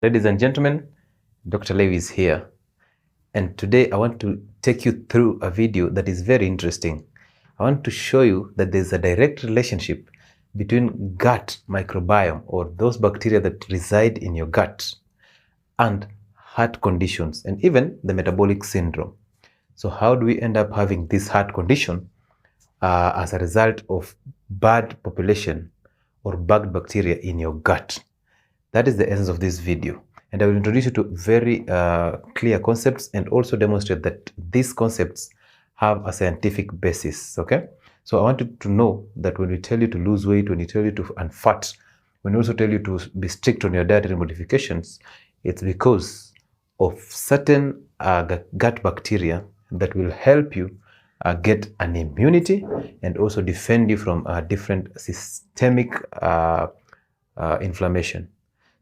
Ladies and gentlemen, Dr. Levi is here, and today I want to take you through a video that is very interesting. I want to show you that there's a direct relationship between gut microbiome, or those bacteria that reside in your gut, and heart conditions and even the metabolic syndrome. So how do we end up having this heart condition as a result of bad population or bad bacteria in your gut? That is the essence of this video, and I will introduce you to very clear concepts and also demonstrate that these concepts have a scientific basis. Okay, so I want you to know that when we tell you to lose weight, when we tell you to unfat, when we also tell you to be strict on your dietary modifications, it's because of certain gut bacteria that will help you get an immunity and also defend you from different systemic inflammation.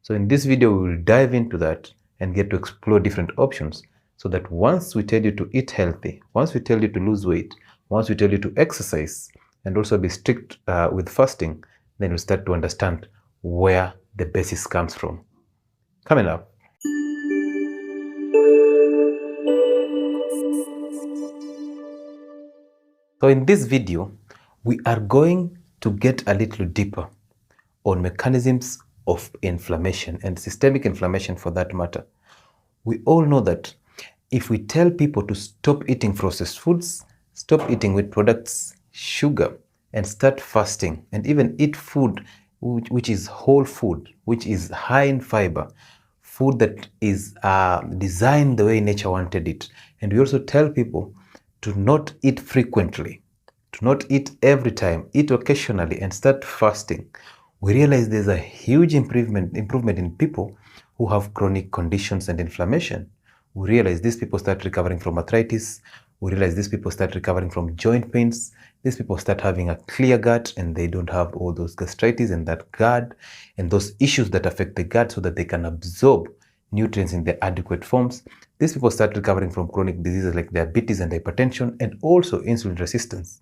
So in this video, we will dive into that and get to explore different options, so that once we tell you to eat healthy, once we tell you to lose weight, once we tell you to exercise and also be strict with fasting, then you start to understand where the basis comes from. Coming up. So in this video, we are going to get a little deeper on mechanisms of inflammation and systemic inflammation for that matter. We all know that if we tell people to stop eating processed foods, stop eating wheat products, sugar, and start fasting, and even eat food which is whole food, which is high in fiber, food that is designed the way nature wanted it. And we also tell people to not eat frequently, to not eat every time, eat occasionally, and start fasting. We realize there's a huge improvement in people who have chronic conditions and inflammation. We realize these people start recovering from arthritis. We realize these people start recovering from joint pains. These people start having a clear gut, and they don't have all those gastritis and that gut and those issues that affect the gut, so that they can absorb nutrients in their adequate forms. These people start recovering from chronic diseases like diabetes and hypertension, and also insulin resistance.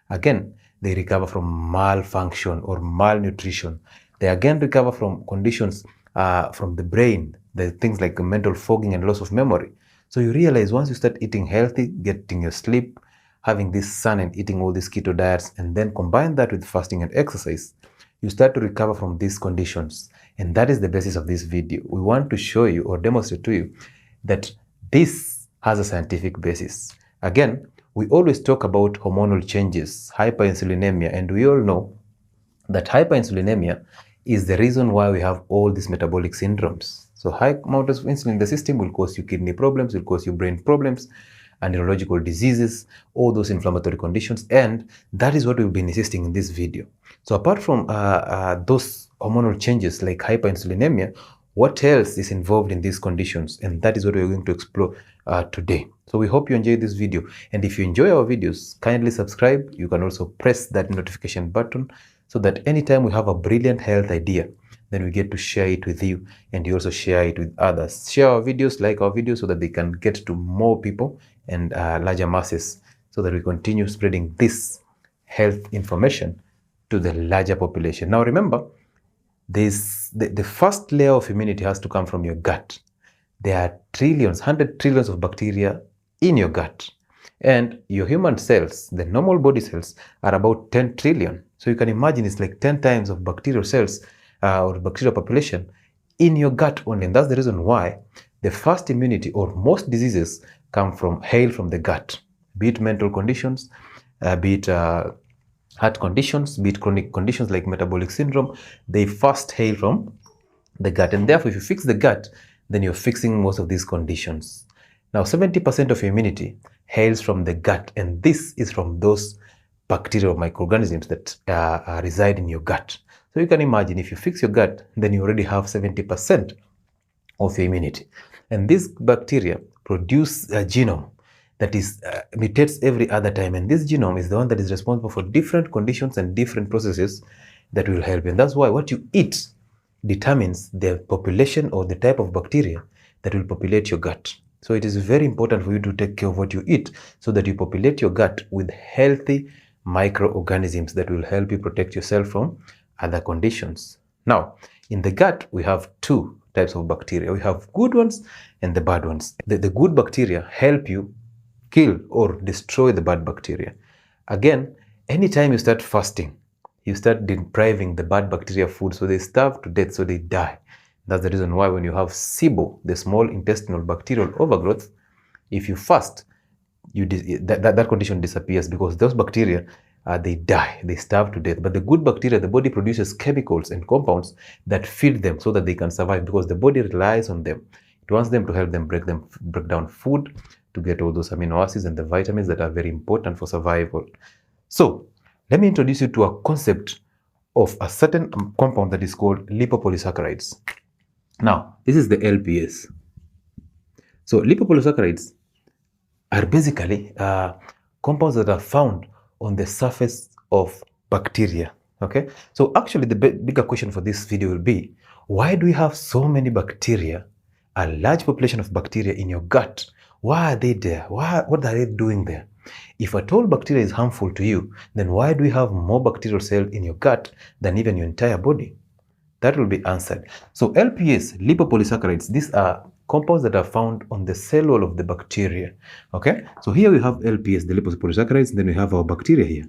Again, they recover from malfunction or malnutrition. They again recover from conditions from the brain, the things like mental fogging and loss of memory. So you realize once you start eating healthy, getting your sleep, having this sun and eating all these keto diets, and then combine that with fasting and exercise, you start to recover from these conditions. And that is the basis of this video. We want to show you or demonstrate to you that this has a scientific basis. Again, we always talk about hormonal changes, hyperinsulinemia, and we all know that hyperinsulinemia is the reason why we have all these metabolic syndromes. So high amounts of insulin in the system will cause you kidney problems, will cause you brain problems, and neurological diseases, all those inflammatory conditions, and that is what we've been insisting in this video. So apart from those hormonal changes like hyperinsulinemia, what else is involved in these conditions? And that is what we're going to explore today. So we hope you enjoyed this video. And if you enjoy our videos, kindly subscribe. You can also press that notification button, so that anytime we have a brilliant health idea, then we get to share it with you, and you also share it with others. Share our videos, like our videos, so that they can get to more people and larger masses, so that we continue spreading this health information to the larger population. Now remember, the first layer of immunity has to come from your gut. There are trillions, 100 trillions of bacteria in your gut. And your human cells, the normal body cells, are about 10 trillion. So you can imagine it's like 10 times of bacterial cells or bacterial population in your gut only. And that's the reason why the first immunity or most diseases hail from the gut, be it mental conditions, be it heart conditions, be it chronic conditions like metabolic syndrome. They first hail from the gut. And therefore, if you fix the gut, then you're fixing most of these conditions. Now, 70% of your immunity hails from the gut, and this is from those bacterial microorganisms that reside in your gut. So you can imagine, if you fix your gut, then you already have 70% of your immunity. And these bacteria produce a genome that is mutates every other time, and this genome is the one that is responsible for different conditions and different processes that will help. And that's why what you eat determines the population or the type of bacteria that will populate your gut. So it is very important for you to take care of what you eat, so that you populate your gut with healthy microorganisms that will help you protect yourself from other conditions. Now, in the gut, we have two types of bacteria. We have good ones and the bad ones. The good bacteria help you kill or destroy the bad bacteria. Again, anytime you start fasting, you start depriving the bad bacteria food, so they starve to death, so they die. That's the reason why when you have SIBO, the small intestinal bacterial overgrowth, if you fast, that condition disappears, because those bacteria, they die, they starve to death. But the good bacteria, the body produces chemicals and compounds that feed them so that they can survive, because the body relies on them. It wants them to help them break down food to get all those amino acids and the vitamins that are very important for survival. So let me introduce you to a concept of a certain compound that is called lipopolysaccharides. Now, this is the LPS. So lipopolysaccharides are basically compounds that are found on the surface of bacteria. Okay, so actually the bigger question for this video will be, why do we have so many bacteria, a large population of bacteria in your gut? Why are they there? What are they doing there? If at all bacteria is harmful to you, then why do we have more bacterial cells in your gut than even your entire body? That will be answered. So LPS, lipopolysaccharides, these are compounds that are found on the cell wall of the bacteria. Okay, so here we have LPS, the lipopolysaccharides, and then we have our bacteria here.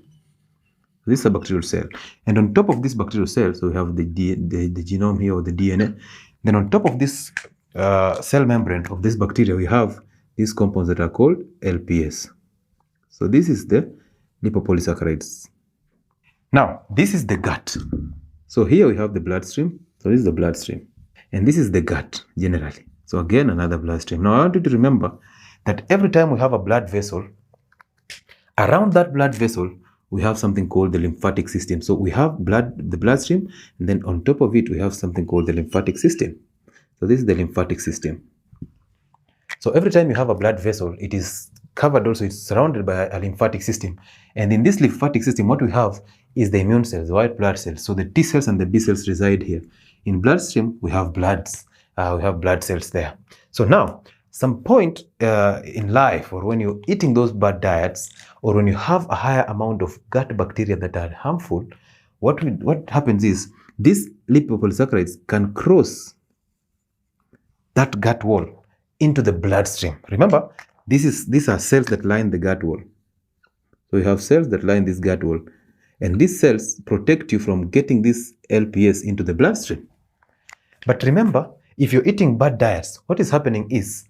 This is a bacterial cell, and on top of this bacterial cell, so we have the genome here, or the DNA. Then on top of this cell membrane of this bacteria, we have these compounds that are called LPS. So this is the lipopolysaccharides. Now, this is the gut. So here we have the bloodstream. So this is the bloodstream. And this is the gut, generally. So again, another bloodstream. Now, I want you to remember that every time we have a blood vessel, around that blood vessel, we have something called the lymphatic system. So we have the bloodstream, and then on top of it, we have something called the lymphatic system. So this is the lymphatic system. So every time you have a blood vessel, it is covered also, it's surrounded by a lymphatic system. And in this lymphatic system, what we have is the immune cells, the white blood cells. So the T cells and the B cells reside here. In bloodstream, we have blood cells there. So now, some point in life, or when you're eating those bad diets, or when you have a higher amount of gut bacteria that are harmful, what happens is these lipopolysaccharides can cross that gut wall into the bloodstream. Remember, these are cells that line the gut wall. So you have cells that line this gut wall, and these cells protect you from getting this LPS into the bloodstream. But remember, if you're eating bad diets, what is happening is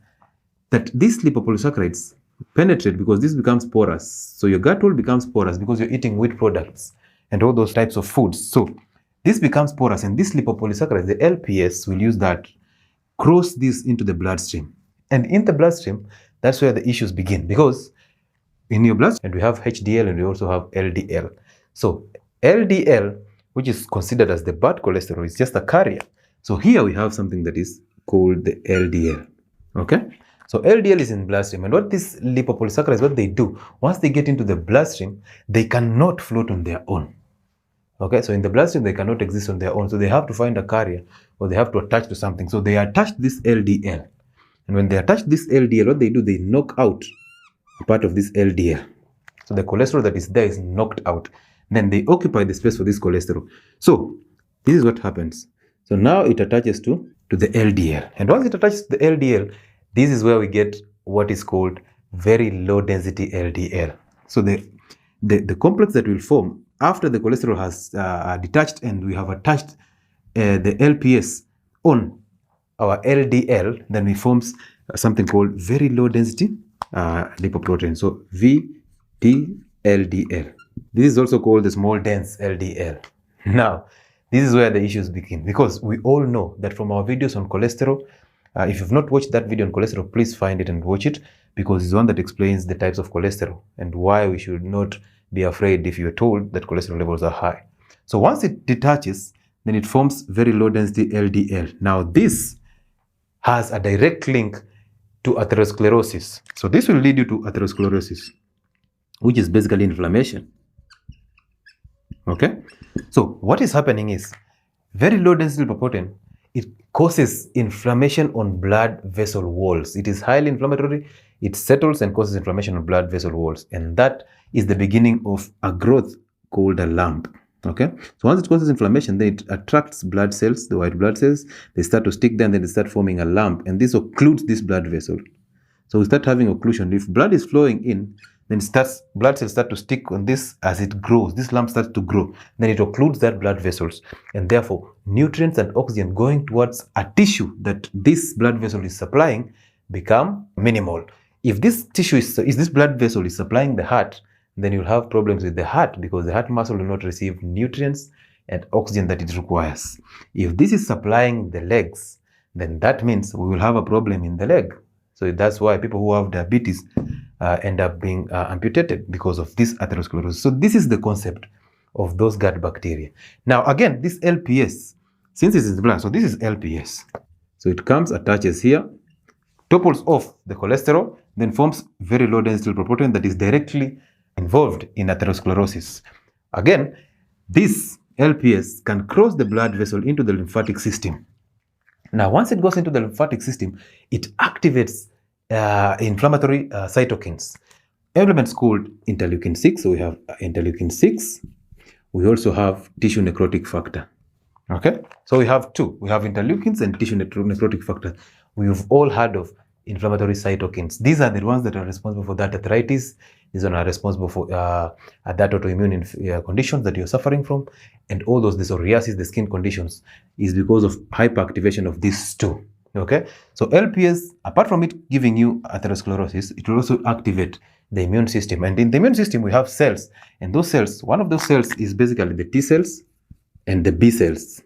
that these lipopolysaccharides penetrate, because this becomes porous. So your gut wall becomes porous because you're eating wheat products and all those types of foods. So this becomes porous, and this lipopolysaccharides, the LPS, will use that, cross this into the bloodstream. And in the bloodstream, that's where the issues begin, because in your bloodstream, we have HDL and we also have LDL. So LDL, which is considered as the bad cholesterol, is just a carrier. So here we have something that is called the LDL. Okay, so LDL is in bloodstream, and what these lipopolysaccharides, what they do, once they get into the bloodstream, they cannot float on their own. Okay, so in the bloodstream, they cannot exist on their own, so they have to find a carrier, or they have to attach to something. So they attach this LDL, and when they attach this LDL, what they do, they knock out a part of this LDL. So the cholesterol that is there is knocked out. Then they occupy the space for this cholesterol. So this is what happens. So now it attaches to the LDL. And once it attaches to the LDL, this is where we get what is called very low density LDL. So the complex that will form after the cholesterol has detached and we have attached the LPS on our LDL, then we forms something called very low density lipoprotein. So VDLDL. This is also called the small dense LDL. Now, this is where the issues begin, because we all know that from our videos on cholesterol, if you've not watched that video on cholesterol, please find it and watch it, because it's one that explains the types of cholesterol and why we should not be afraid if you're told that cholesterol levels are high. So once it detaches, then it forms very low density LDL. Now this has a direct link to atherosclerosis. So this will lead you to atherosclerosis, which is basically inflammation. Okay, so what is happening is very low density lipoprotein, it causes inflammation on blood vessel walls. It is highly inflammatory. It settles and causes inflammation on blood vessel walls, and that is the beginning of a growth called a lump. Okay, so once it causes inflammation, then it attracts blood cells, the white blood cells. They start to stick there, and then they start forming a lump, and this occludes this blood vessel. So we start having occlusion. If blood is flowing in, then blood cells start to stick on this as it grows. This lump starts to grow. Then it occludes that blood vessels, and therefore nutrients and oxygen going towards a tissue that this blood vessel is supplying become minimal. If this this blood vessel is supplying the heart, then you'll have problems with the heart because the heart muscle will not receive nutrients and oxygen that it requires. If this is supplying the legs, then that means we will have a problem in the leg. So that's why people who have diabetes end up being amputated because of this atherosclerosis. So this is the concept of those gut bacteria. Now again, this LPS, since this is blood, so this is LPS. So it comes, attaches here, topples off the cholesterol, then forms very low density lipoprotein that is directly involved in atherosclerosis. Again, this LPS can cross the blood vessel into the lymphatic system. Now, once it goes into the lymphatic system, it activates inflammatory cytokines, elements called interleukin 6. So we have interleukin 6. We also have tissue necrotic factor. Okay, so we have two. We have interleukins and tissue necrotic factor. We've all heard of inflammatory cytokines. These are the ones that are responsible for that arthritis. These are responsible for that autoimmune conditions that you're suffering from, and all those, the psoriasis, the skin conditions, is because of hyperactivation of these two. Okay, so LPS, apart from it giving you atherosclerosis, it will also activate the immune system. And in the immune system, we have cells, and those cells, one of those cells is basically the T cells and the B cells.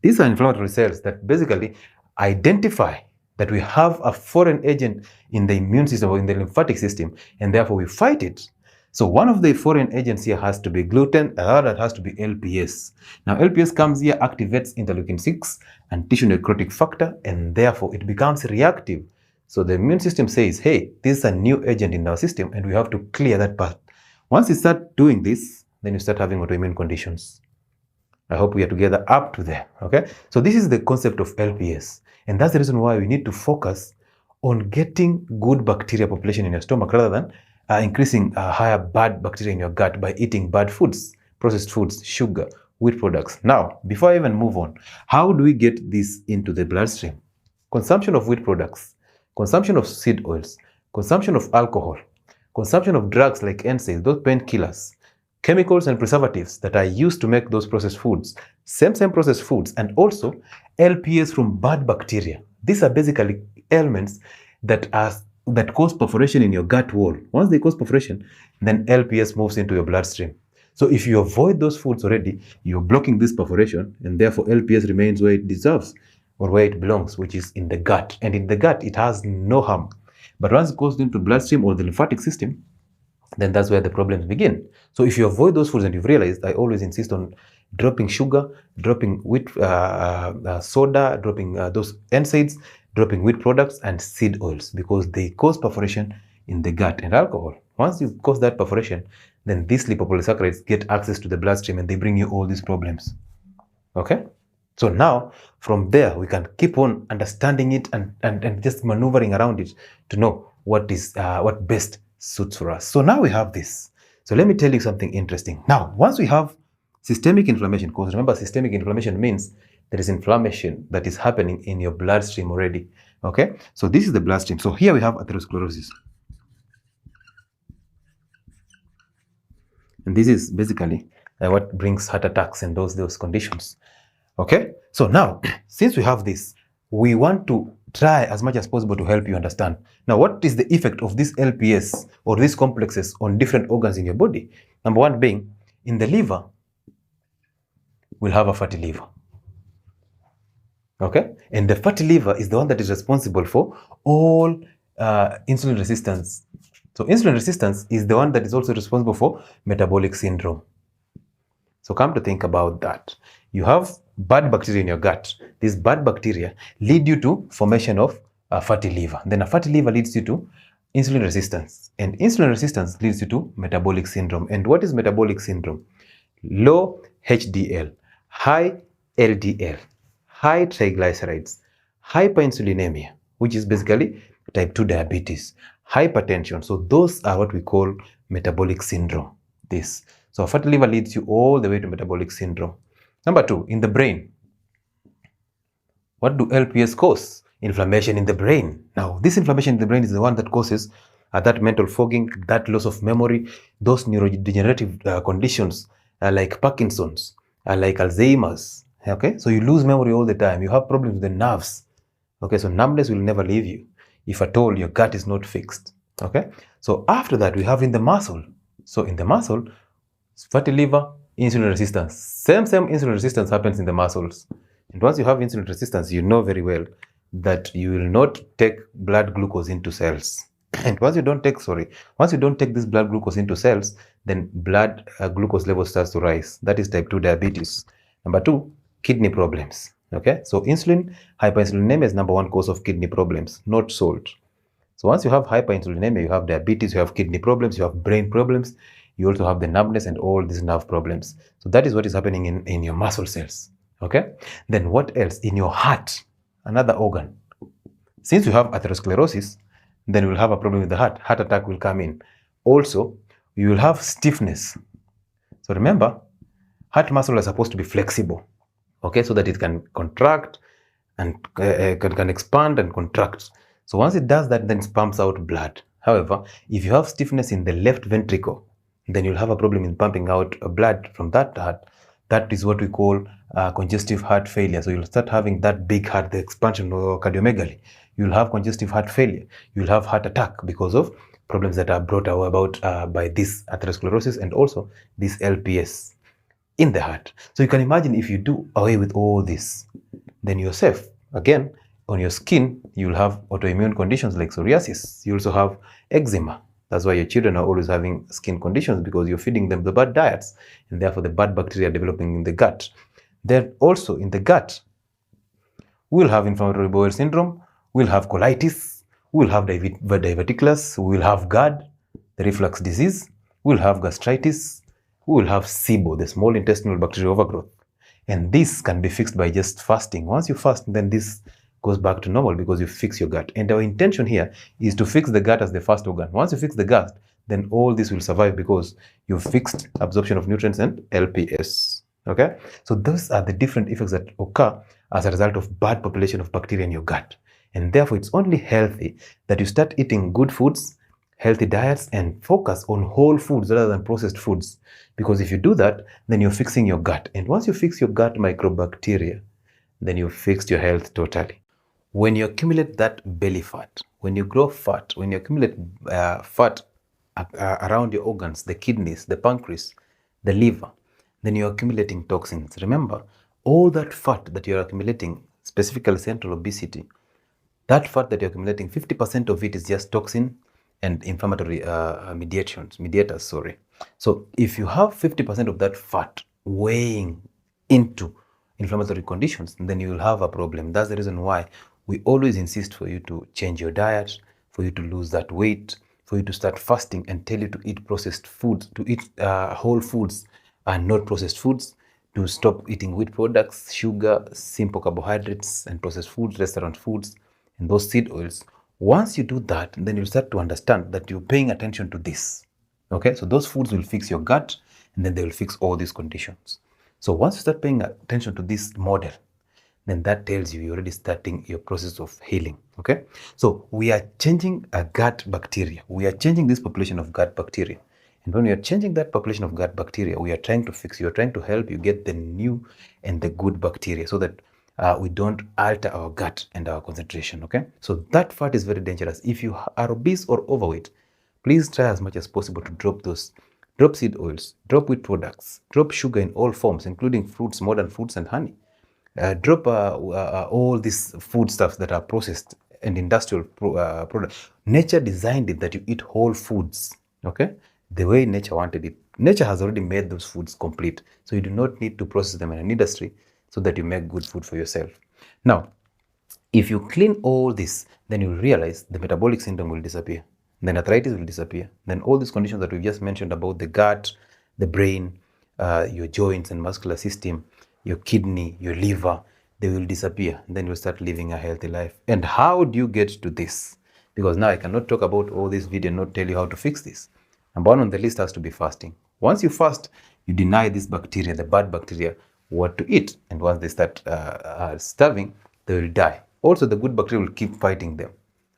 These are inflammatory cells that basically identify that we have a foreign agent in the immune system or in the lymphatic system, and therefore we fight it. So one of the foreign agents here has to be gluten, another has to be LPS. Now LPS comes here, activates interleukin 6 and tissue necrotic factor, and therefore it becomes reactive. So the immune system says, hey, this is a new agent in our system and we have to clear that path. Once you start doing this, then you start having autoimmune conditions. I hope we are together up to there. Okay, so this is the concept of LPS. And that's the reason why we need to focus on getting good bacteria population in your stomach rather than increasing higher bad bacteria in your gut by eating bad foods, processed foods, sugar, wheat products. Now, before I even move on, how do we get this into the bloodstream? Consumption of wheat products, consumption of seed oils, consumption of alcohol, consumption of drugs like NSAIDs, those painkillers, chemicals and preservatives that are used to make those processed foods, same processed foods, and also LPS from bad bacteria. These are basically elements that cause perforation in your gut wall. Once they cause perforation, then LPS moves into your bloodstream. So if you avoid those foods already, you're blocking this perforation, and therefore LPS remains where it deserves or where it belongs, which is in the gut. And in the gut, it has no harm. But once it goes into the bloodstream or the lymphatic system, then that's where the problems begin. So if you avoid those foods, and you've realized, I always insist on dropping sugar, dropping wheat soda, dropping those NSAIDs, dropping wheat products and seed oils, because they cause perforation in the gut. And alcohol, once you cause that perforation, then these lipopolysaccharides get access to the bloodstream and they bring you all these problems. Okay, so now from there we can keep on understanding it and just maneuvering around it to know what best suits for us. So now we have this. So let me tell you something interesting. Now, once we have systemic inflammation, because remember, systemic inflammation means there is inflammation that is happening in your bloodstream already. Okay, so this is the bloodstream. So here we have atherosclerosis, and this is basically what brings heart attacks and those conditions. Okay, so now since we have this, we want to try as much as possible to help you understand. Now, what is the effect of this LPS or these complexes on different organs in your body? Number one being, in the liver, we'll have a fatty liver. Okay, and the fatty liver is the one that is responsible for all insulin resistance. So insulin resistance is the one that is also responsible for metabolic syndrome. So come to think about that. You have bad bacteria in your gut. These bad bacteria lead you to formation of a fatty liver. Then a fatty liver leads you to insulin resistance. And insulin resistance leads you to metabolic syndrome. And what is metabolic syndrome? Low HDL, high LDL, high triglycerides, hyperinsulinemia, which is basically type 2 diabetes, hypertension. So those are what we call metabolic syndrome. So a fatty liver leads you all the way to metabolic syndrome. Number 2, in the brain. What do LPS cause? Inflammation in the brain. Now, this inflammation in the brain is the one that causes that mental fogging, that loss of memory, those neurodegenerative conditions like Parkinson's, like Alzheimer's. Okay, so you lose memory all the time. You have problems with the nerves. Okay, so numbness will never leave you if at all your gut is not fixed. Okay, so after that we have in the muscle. So in the muscle, fatty liver, insulin resistance. Same insulin resistance happens in the muscles. And once you have insulin resistance, you know very well that you will not take blood glucose into cells. And once you don't take this blood glucose into cells, then blood glucose level starts to rise. That is type 2 diabetes. Number 2, kidney problems. Okay, so hyperinsulinemia is number 1 cause of kidney problems, not salt. So once you have hyperinsulinemia, you have diabetes, you have kidney problems, you have brain problems, you also have the numbness and all these nerve problems. So that is what is happening in your muscle cells. Okay, then what else? In your heart, another organ. Since you have atherosclerosis, then you will have a problem with the heart. Heart attack will come in. Also, you will have stiffness. So remember, heart muscle is supposed to be flexible, okay, so that it can contract and can expand and contract. So once it does that, then it pumps out blood. However, if you have stiffness in the left ventricle, then you'll have a problem in pumping out blood from that heart. That is what we call congestive heart failure. So you'll start having that big heart, the expansion or cardiomegaly. You'll have congestive heart failure. You'll have heart attack because of problems that are brought about by this atherosclerosis and also this LPS in the heart. So you can imagine if you do away with all this, then you're safe. Again, on your skin, you'll have autoimmune conditions like psoriasis. You also have eczema. That's why your children are always having skin conditions, because you're feeding them the bad diets, and therefore the bad bacteria are developing in the gut. Then also in the gut, we'll have inflammatory bowel syndrome, we'll have colitis, we'll have diverticulus, we'll have GERD, the reflux disease, we'll have gastritis, we will have SIBO, the small intestinal bacterial overgrowth. And this can be fixed by just fasting. Once you fast, then this goes back to normal because you fix your gut. And our intention here is to fix the gut as the first organ. Once you fix the gut, then all this will survive because you've fixed absorption of nutrients and LPS. Okay? So those are the different effects that occur as a result of bad population of bacteria in your gut. And therefore, it's only healthy that you start eating good foods, healthy diets, and focus on whole foods rather than processed foods. Because if you do that, then you're fixing your gut. And once you fix your gut microbacteria, then you've fixed your health totally. When you accumulate that belly fat, when you grow fat, when you accumulate fat around your organs, the kidneys, the pancreas, the liver, then you're accumulating toxins. Remember, all that fat that you're accumulating, specifically central obesity, that fat that you're accumulating, 50% of it is just toxin and inflammatory mediators. So if you have 50% of that fat weighing into inflammatory conditions, then you will have a problem. That's the reason why we always insist for you to change your diet, for you to lose that weight, for you to start fasting, and tell you to eat processed foods, to eat whole foods and not processed foods, to stop eating wheat products, sugar, simple carbohydrates, and processed foods, restaurant foods, and those seed oils. Once you do that, then you'll start to understand that you're paying attention to this. Okay, so those foods will fix your gut, and then they will fix all these conditions. So once you start paying attention to this model, then that tells you you're already starting your process of healing. Okay, so we are changing a gut bacteria. We are changing this population of gut bacteria. And when we are changing that population of gut bacteria, we are trying to fix you. We are trying to help you get the new and the good bacteria so that we don't alter our gut and our concentration. Okay, so that fat is very dangerous. If you are obese or overweight, please try as much as possible to drop seed oils, drop wheat products, drop sugar in all forms, including fruits, modern fruits, and honey. Drop all these food stuffs that are processed and industrial products. Nature designed it that you eat whole foods, okay? The way nature wanted it. Nature has already made those foods complete, so you do not need to process them in an industry so that you make good food for yourself. Now, if you clean all this, then you'll realize the metabolic syndrome will disappear. Then arthritis will disappear. Then all these conditions that we've just mentioned about the gut, the brain, your joints and muscular system, your kidney, your liver, they will disappear. Then you'll start living a healthy life. And how do you get to this? Because now I cannot talk about all this video and not tell you how to fix this. Number one on the list has to be fasting. Once you fast, you deny these bacteria, the bad bacteria, what to eat. And once they start starving, they will die. Also, the good bacteria will keep fighting them.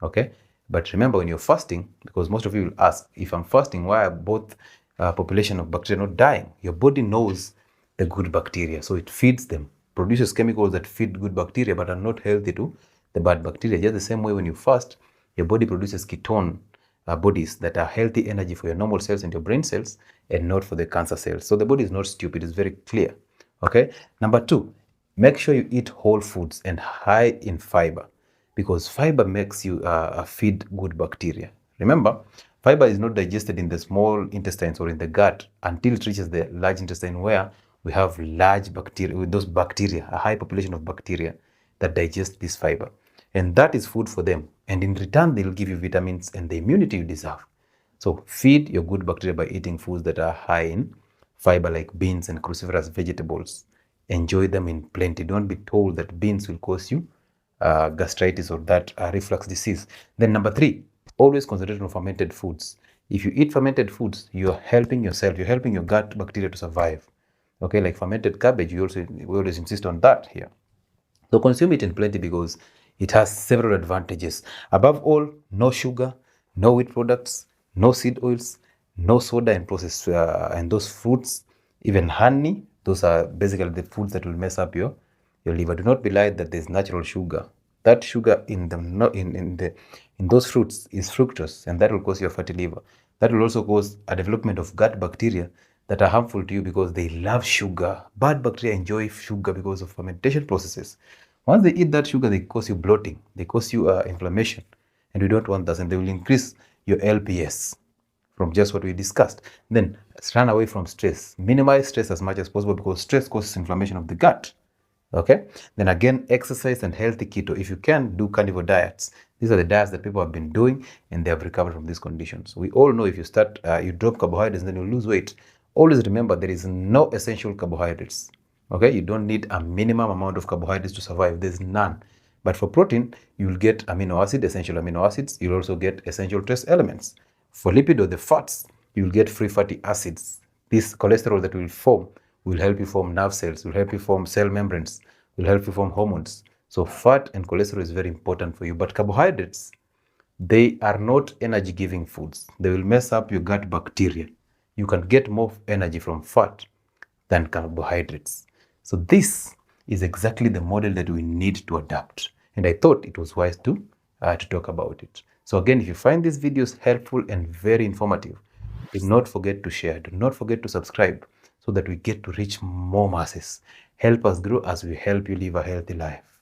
Okay? But remember, when you're fasting, because most of you will ask, if I'm fasting, why are both population of bacteria not dying? Your body knows the good bacteria, so it feeds them, produces chemicals that feed good bacteria but are not healthy to the bad bacteria. Just the same way when you fast, your body produces ketone bodies that are healthy energy for your normal cells and your brain cells and not for the cancer cells. So the body is not stupid, it's very clear. Okay. Number 2, make sure you eat whole foods and high in fiber, because fiber makes you feed good bacteria. Remember, fiber is not digested in the small intestines or in the gut until it reaches the large intestine, where we have large bacteria, with those bacteria, a high population of bacteria that digest this fiber. And that is food for them. And in return, they'll give you vitamins and the immunity you deserve. So feed your good bacteria by eating foods that are high in fiber, like beans and cruciferous vegetables. Enjoy them in plenty. Don't be told that beans will cause you gastritis or that reflux disease. Then number 3, always concentrate on fermented foods. If you eat fermented foods, you're helping yourself, you're helping your gut bacteria to survive. Okay, like fermented cabbage, we always insist on that here. So consume it in plenty because it has several advantages. Above all, no sugar, no wheat products, no seed oils, no soda and processed and those fruits, even honey. Those are basically the foods that will mess up your liver. Do not be lied that there's natural sugar. That sugar in those fruits is fructose, and that will cause your fatty liver. That will also cause a development of gut bacteria that are harmful to you because they love sugar. Bad bacteria enjoy sugar because of fermentation processes. Once they eat that sugar, they cause you bloating, they cause you inflammation, and we don't want that, and they will increase your LPS from just what we discussed. Then run away from stress. Minimize stress as much as possible because stress causes inflammation of the gut. Okay. Then again, exercise and healthy keto. If you can, do carnivore diets. These are the diets that people have been doing and they have recovered from these conditions. We all know if you start, you drop carbohydrates and then you lose weight. Always remember there is no essential carbohydrates. Okay. You don't need a minimum amount of carbohydrates to survive. There's none. But for protein, you will get amino acid, essential amino acids. You'll also get essential trace elements. For lipid or the fats, you will get free fatty acids. This cholesterol that will form will help you form nerve cells, will help you form cell membranes, will help you form hormones. So fat and cholesterol is very important for you. But carbohydrates, they are not energy-giving foods. They will mess up your gut bacteria. You can get more energy from fat than carbohydrates. So this is exactly the model that we need to adapt. And I thought it was wise to talk about it. So again, if you find these videos helpful and very informative, do not forget to share. Do not forget to subscribe so that we get to reach more masses. Help us grow as we help you live a healthy life.